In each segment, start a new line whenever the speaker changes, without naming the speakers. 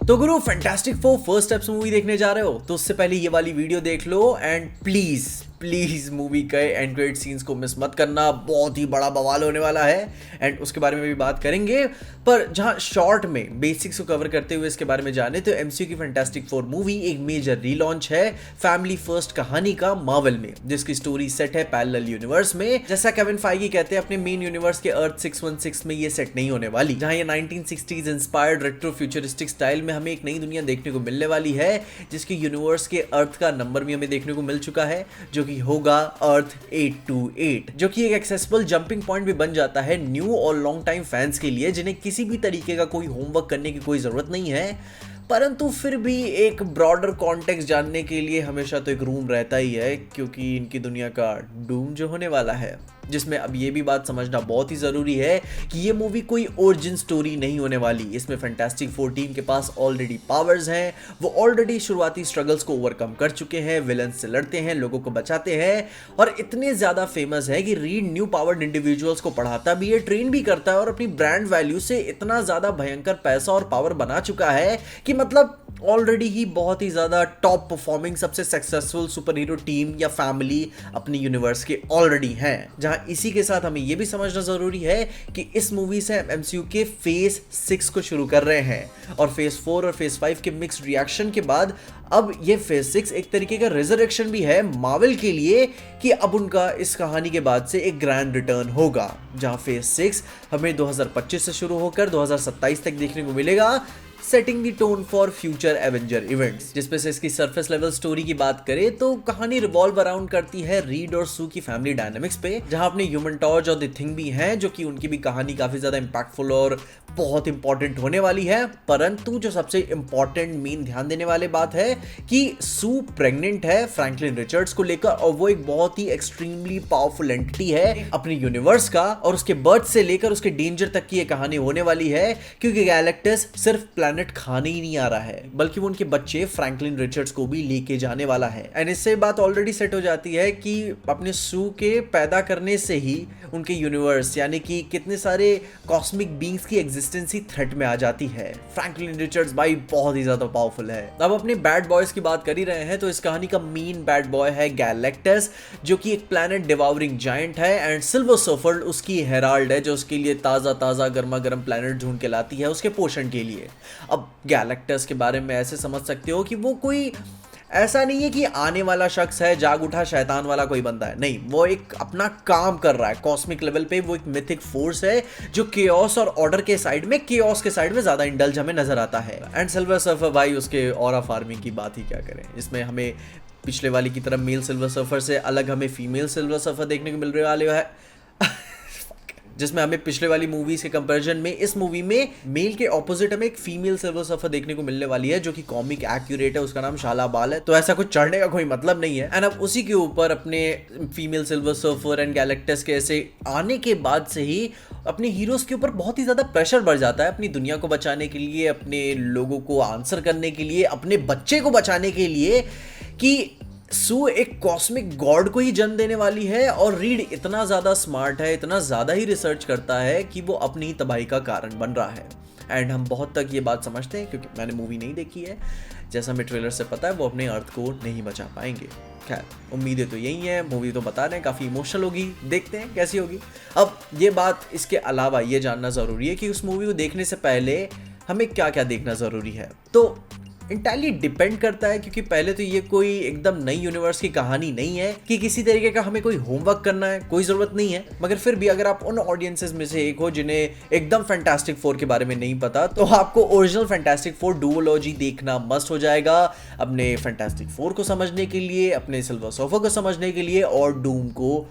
तो गुरु fantastic four first steps movie देखने जा रहे हो तो उससे पहले ये वाली वीडियो देख लो एंड प्लीज प्लीज मूवी के एंड क्रेडिट सीन्स को मिस मत करना। बहुत ही बड़ा बवाल होने वाला है एंड उसके बारे में भी बात करेंगे। पर जहां शॉर्ट में बेसिक्स को कवर करते हुए इसके बारे में जाने तो एमसीयू की फैंटास्टिक फोर मूवी एक मेजर रीलॉन्च है फैमिली फर्स्ट कहानी का मार्वल में, जिसकी स्टोरी सेट है पैरेलल यूनिवर्स में। जैसा केविन फाइगी कहते हैं अपने मेन यूनिवर्स के अर्थ 616 में ये सेट नहीं होने वाली, जहां ये 1960s inspired retro futuristic style में हमें एक नई दुनिया देखने को मिलने वाली है, जिसके यूनिवर्स के अर्थ का नंबर भी हमें देखने को मिल चुका है जो कि होगा अर्थ 828, जो कि एक एक्सेसिबल जंपिंग पॉइंट भी बन जाता है न्यू और लॉन्ग टाइम फैंस के लिए, जिन्हें किसी भी तरीके का कोई होमवर्क करने की कोई जरूरत नहीं है। परंतु फिर भी एक ब्रॉडर कॉन्टेक्स्ट जानने के लिए हमेशा तो एक रूम रहता ही है, क्योंकि इनकी दुनिया का डूम जो होने वाला है, जिसमें अब ये भी बात समझना बहुत ही जरूरी है कि ये मूवी कोई ओरिजिन स्टोरी नहीं होने वाली। इसमें फैंटास्टिक फोर टीम के पास ऑलरेडी पावर्स हैं, वो ऑलरेडी शुरुआती स्ट्रगल्स को ओवरकम कर चुके हैं, विलन से लड़ते हैं, लोगों को बचाते हैं और इतने ज्यादा फेमस है कि रीड न्यू पावर्ड इंडिविजुअल्स को पढ़ाता भी है, ट्रेन भी करता है और अपनी ब्रांड वैल्यू से इतना ज्यादा भयंकर पैसा और पावर बना चुका है कि मतलब ऑलरेडी ही बहुत ही ज्यादा टॉप परफॉर्मिंग सबसे सक्सेसफुल सुपर हीरो टीम या फैमिली अपनी यूनिवर्स के ऑलरेडी हैं। जहां इसी के साथ हमें यह भी समझना जरूरी है कि इस मूवी से एमसीयू के फेज 6 को शुरू कर रहे हैं और फेज 4 और फेज 5 के मिक्स्ड रिएक्शन के बाद अब ये फेज 6 एक तरीके का रिजरेक्शन भी है मार्वल के लिए कि अब उनका इस कहानी के बाद से एक ग्रैंड रिटर्न होगा, जहां फेज 6 हमें 2025 से शुरू होकर 2027 तक देखने को मिलेगा, setting the tone for future Avenger events. जिसपे से इसकी सरफेस लेवल स्टोरी की बात करें तो कहानी रिवॉल्व अराउंड करती है रीड और सू की फैमिली डायनामिक्स पे, जहां अपने ह्यूमन टॉर्च और द थिंग भी हैं, जो कि उनकी भी कहानी काफी ज्यादा इंपैक्टफुल और बहुत इंपॉर्टेंट होने वाली है। परंतु जो सबसे इंपॉर्टेंट मेन ध्यान देने वाली बात है कि सू प्रेग्नेंट है फ्रैंकलिन रिचर्ड्स को लेकर और वो एक बहुत ही एक्सट्रीमली पावरफुल एंटिटी है अपने यूनिवर्स का, और उसके बर्थ से लेकर उसके डेंजर तक की ये कहानी होने वाली है, क्योंकि गैलेक्टस सिर्फ प्लैनेट खाने ही नहीं आ रहा है बल्कि वो उनके बच्चे फ्रैंकलिन रिचर्ड्स को भी लेके जाने वाला है। एंड इससे बात ऑलरेडी सेट हो जाती है कि अपने सू के पैदा करने से ही उनके यूनिवर्स यानी कि कितने सारे कॉस्मिक बीइंग्स की एग्जिस्टेंस ही थ्रेट में आ जाती है। फ्रैंकलिन रिचर्ड्स भाई बहुत ही ज्यादा पावरफुल है। अब अपने बैड बॉयज की बात कर ही रहे हैं तो इस कहानी का मेन बैड बॉय है गैलेक्टस, जो कि एक प्लैनेट डिवावरिंग जायंट है एंड सिल्वर सर्फर उसकी हेराल्ड है, जो उसके लिए ताजा ताजा गर्मा गर्म प्लैनेट ढूंढ के लाती है उसके पोषण के लिए। अब गैलेक्टस के बारे में ऐसे समझ सकते हो कि वो कोई ऐसा नहीं है कि आने वाला शख्स है जाग उठा शैतान वाला कोई बंदा है, नहीं, वो एक अपना काम कर रहा है कॉस्मिक लेवल पे। वो एक मिथिक फोर्स है जो केओस और ऑर्डर के साइड में, केओस के साइड में ज्यादा इंडल्ज हमें नजर आता है। एंड सिल्वर सर्फर भाई उसके ऑरा फार्मिंग की बात ही क्या करें, इसमें हमें पिछले वाली की तरह मेल सिल्वर सर्फर से अलग हमें फीमेल सिल्वर सर्फर देखने को मिल रहे वाले है जिसमें हमें पिछले वाली मूवीज के कंपैरिजन में इस मूवी में मेल के ऑपोजिट हमें एक फीमेल सिल्वर सर्फर देखने को मिलने वाली है, जो कि कॉमिक एक्यूरेट है, उसका नाम शाला बाल है, तो ऐसा कुछ चढ़ने का कोई मतलब नहीं है। एंड अब उसी के ऊपर अपने female silver surfer and Galactus के ऐसे आने के बाद से ही अपने हीरोज के ऊपर बहुत ही ज्यादा प्रेशर बढ़ जाता है अपनी दुनिया को बचाने के लिए, अपने लोगों को आंसर करने के लिए, अपने बच्चे को बचाने के लिए, कि सू एक कॉस्मिक गॉड को ही जन्म देने वाली है और रीड इतना ज्यादा स्मार्ट है, इतना ज्यादा ही रिसर्च करता है कि वो अपनी ही तबाही का कारण बन रहा है। एंड हम बहुत तक ये बात समझते हैं, क्योंकि मैंने मूवी नहीं देखी है, जैसा हमें ट्रेलर से पता है वो अपने अर्थ को नहीं बचा पाएंगे। खैर उम्मीदें तो यही हैं, मूवी तो बता रहे हैं काफ़ी इमोशनल होगी, देखते हैं कैसी होगी। अब ये बात इसके अलावा ये जानना ज़रूरी है कि उस मूवी को देखने से पहले हमें क्या क्या देखना ज़रूरी है, तो इंटायरली डिपेंड करता है, क्योंकि पहले तो ये कोई एकदम नई यूनिवर्स की कहानी नहीं है कि किसी तरीके का हमें कोई होमवर्क करना है, कोई जरूरत नहीं है। मगर फिर भी अगर आप उन ऑडियंसेस में से एक हो जिन्हें एकदम फैंटास्टिक फोर के बारे में नहीं पता, तो आपको ओरिजिनल फैंटास्टिक फोर डुओलॉजी देखना मस्ट हो जाएगा, अपने फैंटास्टिक फोर को समझने के लिए, अपने सिल्वर सर्फर को समझने के लिए और डूम को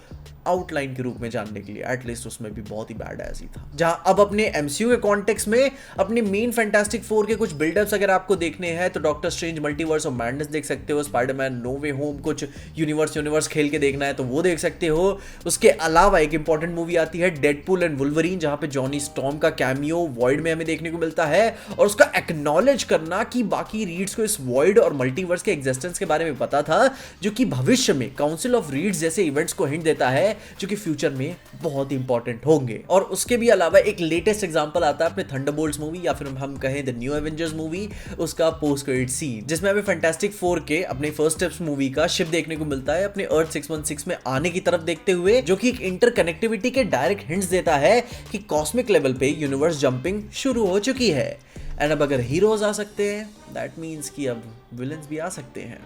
आउटलाइन के रूप में जानने के लिए। एटलीस्ट उसमें भी बहुत ही बैड ऐसी था। जहां अब अपने एमसीयू के कॉन्टेक्स्ट में अपने मेन फैंटास्टिक फोर के कुछ बिल्डअप्स अगर आपको देखने हैं तो doctor strange multiverse of madness देख सकते हो, स्पाइडरमैन नो वे होम कुछ यूनिवर्स खेल के देखना है तो वो देख सकते हो। उसके अलावा एक इंपॉर्टेंट मूवी आती है डेडपूल एंड वुल्वरीन, जहां पे जॉनी स्टॉर्म का कैमियो वॉइड में हमें देखने को मिलता है, और उसका एक्नॉलेज करना कि बाकी रीड्स को इस वॉइड और मल्टीवर्स के एग्जिस्टेंस के बारे में पता था, जो कि भविष्य में काउंसिल ऑफ रीड्स जैसे इवेंट्स को हिंट देता है है जो कि फ्यूचर में बहुत ही इंपॉर्टेंट होंगे। और उसके भी अलावा एक लेटेस्ट एग्जांपल आता है अपने थंडरबोल्ट्स मूवी या फिर हम कहें द न्यू एवेंजर्स मूवी, उसका पोस्ट क्रेडिट सीन जिसमें हमें फैंटास्टिक फोर के अपने फर्स्ट स्टेप्स मूवी का शिप देखने को मिलता है अपने अर्थ 616 में आने की तरफ देखते हुए, जो कि एक इंटरकनेक्टिविटी के डायरेक्ट हिंट्स देता है कि कॉस्मिक लेवल पे यूनिवर्स जंपिंग शुरू हो चुकी है। एंड अब अगर हीरोज आ सकते हैं दैट मीन्स कि अब विलन्स भी आ सकते हैं।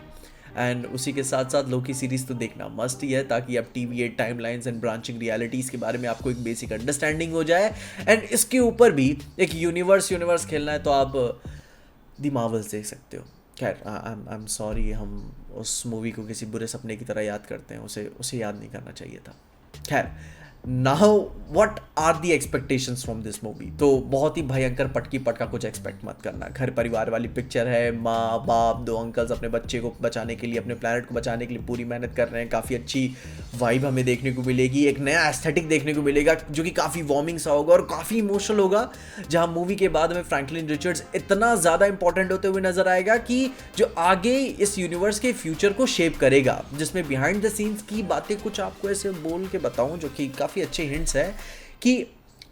एंड उसी के साथ साथ लोकी सीरीज तो देखना मस्ट ही है ताकि अब TVA timelines and branching realities के बारे में आपको एक बेसिक अंडरस्टैंडिंग हो जाए। एंड इसके ऊपर भी एक यूनिवर्स खेलना है तो आप द मार्वल्स देख सकते हो। खैर आई एम सॉरी, हम उस मूवी को किसी बुरे सपने की तरह याद करते हैं, उसे याद नहीं करना चाहिए था। खैर, now what are the expectations from this movie? तो बहुत ही भयंकर पटकी पटका कुछ एक्सपेक्ट मत करना। घर परिवार वाली पिक्चर है, माँ बाप दो अंकल्स अपने बच्चे को बचाने के लिए, अपने प्लैनेट को बचाने के लिए पूरी मेहनत कर रहे हैं। काफ़ी अच्छी वाइब हमें देखने को मिलेगी, एक नया एस्थेटिक देखने को मिलेगा जो कि काफ़ी वार्मिंग सा होगा और काफ़ी इमोशनल होगा, जहाँ मूवी के बाद हमें फ्रैंकलिन रिचर्ड्स इतना ज़्यादा इंपॉर्टेंट होते हुए नजर आएगा कि जो आगे इस यूनिवर्स के फ्यूचर को शेप करेगा, जिसमें बिहाइंड द सीन्स की बातें कुछ आपको ऐसे बोल के बताऊं जो कि काफ़ी अच्छे हिंट्स है कि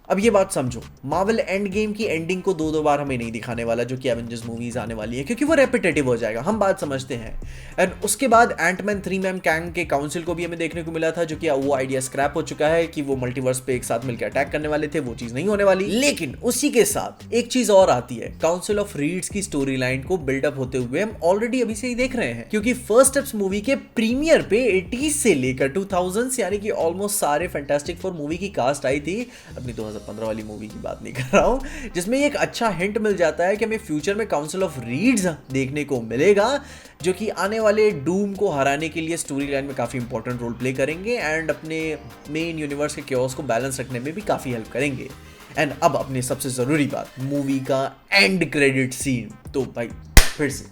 अब ये बात समझो, मार्वल एंड गेम की एंडिंग को दो बार हमें नहीं दिखाने वाला जो कि एवेंजर्स मूवीज आने वाली है, क्योंकि वो रेपिटेटिव हो जाएगा, हम बात समझते हैं। एंड उसके बाद एंटमैन 3 मैन कैंग के काउंसिल को भी हमें देखने को मिला था, जो कि वो आइडिया स्क्रैप हो चुका है कि वो मल्टीवर्स पे एक साथ मिलकर अटैक करने वाले थे, वो चीज नहीं होने वाली। लेकिन उसी के साथ एक चीज और आती है, काउंसिल ऑफ रीड्स की स्टोरी लाइन को बिल्डअप होते हुए हम ऑलरेडी अभी से ही देख रहे हैं, क्योंकि फर्स्ट स्टेप्स मूवी के प्रीमियर पे 80s से लेकर 2000s यानी कि ऑलमोस्ट सारे फैंटास्टिक फोर मूवी की कास्ट आई थी। अपनी 2015 वाली मूवी बात नहीं कर रहा हूं, जिसमें एक अच्छा हिंट मिल जाता है कि हमें फ्यूचर में काउंसिल ऑफ रीड्स देखने को मिलेगा, जो कि आने वाले डूम को हराने के लिए स्टोरी लाइन में काफी इंपॉर्टेंट रोल प्ले करेंगे एंड अपने मेन यूनिवर्स के क्योस को बैलेंस रखने में भी काफी हेल्प करेंगे। एंड अब अपनी सबसे जरूरी बात, मूवी का एंड क्रेडिट सीन। तो भाई फिर से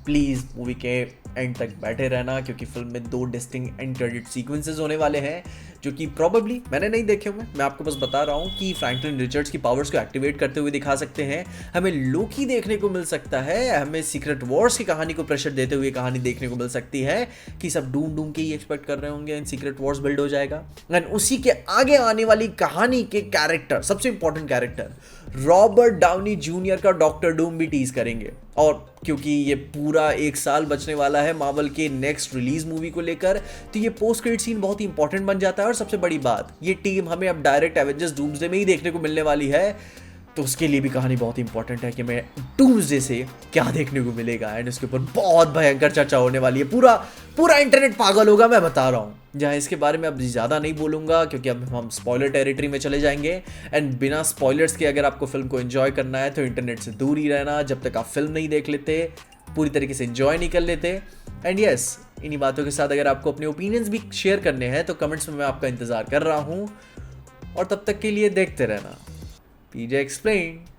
प्लीज मूवी के एंड तक बैठे रहना, क्योंकि फिल्म में 2 डिस्टिंक्ट एंड क्रेडिट सीक्वेंसेस होने वाले हैं जो कि प्रॉबेबली मैंने नहीं देखे हुए, मैं आपको बस बता रहा हूँ कि फ्रैंकलिन रिचर्ड्स की पावर्स को एक्टिवेट करते हुए दिखा सकते हैं, हमें लोकी देखने को मिल सकता है, हमें सीक्रेट वॉर्स की कहानी को प्रेशर देते हुए कहानी देखने को मिल सकती है कि सब डूम के ही एक्सपेक्ट कर रहे होंगे एंड सीक्रेट वॉर्स बिल्ड हो जाएगा। एंड उसी के आगे आने वाली कहानी के कैरेक्टर, सबसे important character Robert Downey junior का डॉक्टर डूम भी टीज करेंगे। और क्योंकि ये पूरा 1 साल बचने वाला है मार्वल के नेक्स्ट रिलीज मूवी को लेकर, तो ये पोस्ट क्रेडिट सीन बहुत ही इंपॉर्टेंट बन जाता है। और सबसे बड़ी बात, ये टीम हमें अब डायरेक्ट एवेंजर्स डूम्सडे में ही देखने को मिलने वाली है, तो उसके लिए भी कहानी बहुत इंपॉर्टेंट है कि हमें डूम्सडे से क्या देखने को मिलेगा। एंड इसके ऊपर बहुत भयंकर चर्चा होने वाली है, पूरा इंटरनेट पागल होगा, मैं बता रहा हूँ। जहाँ इसके बारे में अब ज़्यादा नहीं बोलूँगा क्योंकि अब हम स्पॉइलर टेरिटरी में चले जाएंगे। एंड बिना स्पॉयलर्स के अगर आपको फिल्म को एंजॉय करना है तो इंटरनेट से दूर ही रहना, जब तक आप फिल्म नहीं देख लेते, पूरी तरीके से एंजॉय नहीं कर लेते। एंड यस, इन्हीं बातों के साथ अगर आपको अपने ओपिनियंस भी शेयर करने हैं तो कमेंट्स में मैं आपका इंतज़ार कर रहा हूँ। और तब तक के लिए देखते रहना PJ Explained।